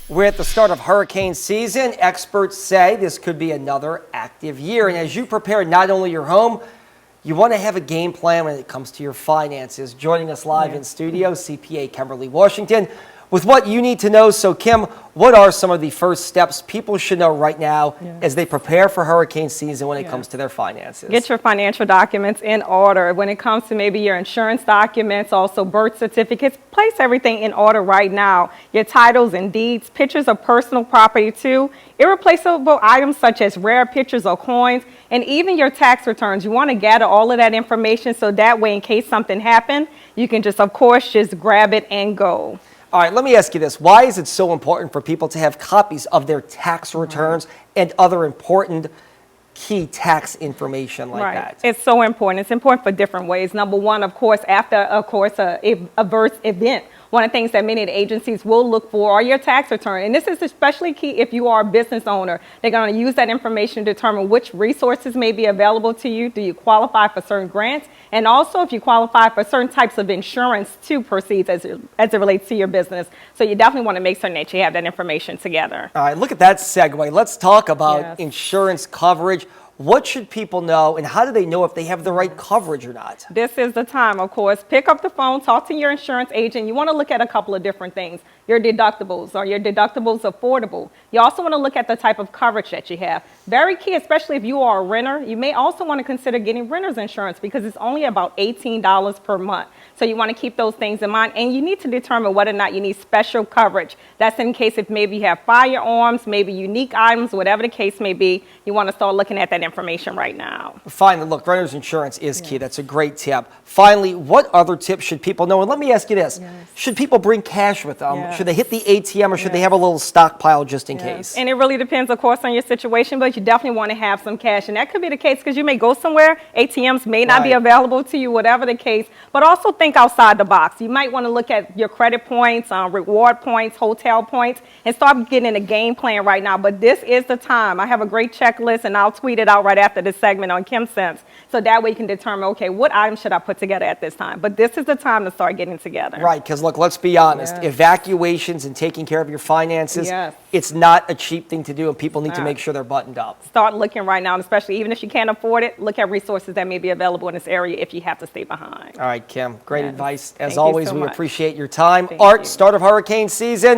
We're at the start of hurricane season. Experts say this could be another active year. And as you prepare not only your home, you want to have a game plan when it comes to your finances. Joining us live in studio, CPA Kimberly Washington, with what you need to know. So Kim, what are some of the first steps people should know right now as they prepare for hurricane season when it comes to their finances? Get your financial documents in order. When it comes to maybe your insurance documents, also birth certificates, place everything in order right now. Your titles and deeds, pictures of personal property too, irreplaceable items such as rare pictures or coins, and even your tax returns. You want to gather all of that information so that way in case something happens, you can just, of course, just grab it and go. All right, let me ask you this. Why is it so important for people to have copies of their tax returns and other important key tax information like that? It's so important. It's important for different ways. Number one, of course, after, a adverse event, one of the things that many of the agencies will look for are your tax return. And this is especially key if you are a business owner. They're going to use that information to determine which resources may be available to you. Do you qualify for certain grants? And also if you qualify for certain types of insurance to proceed as it relates to your business. So you definitely want to make certain that you have that information together. All right, look at that segue. Let's talk about insurance coverage. What should people know, and how do they know if they have the right coverage or not? This is the time, of course. Pick up the phone, talk to your insurance agent. You want to look at a couple of different things. Your deductibles. Are your deductibles affordable? You also want to look at the type of coverage that you have. Very key, especially if you are a renter. You may also want to consider getting renter's insurance because it's only about $18 per month. So you want to keep those things in mind. And you need to determine whether or not you need special coverage. That's in case if maybe you have firearms, maybe unique items, whatever the case may be. You want to start looking at that information right now. Finally, look, renter's insurance is key. That's a great tip. Finally, what other tips should people know? And let me ask you this. Should people bring cash with them? Should they hit the ATM or should they have a little stockpile just in case? And it really depends, of course, on your situation, but you definitely want to have some cash. And that could be the case because you may go somewhere, ATMs may not be available to you, whatever the case, but also think outside the box. You might want to look at your credit points, reward points, hotel points, and start getting a game plan right now. But this is the time. I have a great checklist, and I'll tweet it out right after this segment on KimSense. So that way you can determine, okay, what items should I put together at this time? But this is the time to start getting together. Right, because look, let's be honest. Evacuations and taking care of your finances, it's not a cheap thing to do, and people need to make sure they're buttoned up. Start looking right now, and especially even if you can't afford it, look at resources that may be available in this area if you have to stay behind. All right, Kim, great advice. As always, we appreciate your time. Thank you. Start of hurricane season.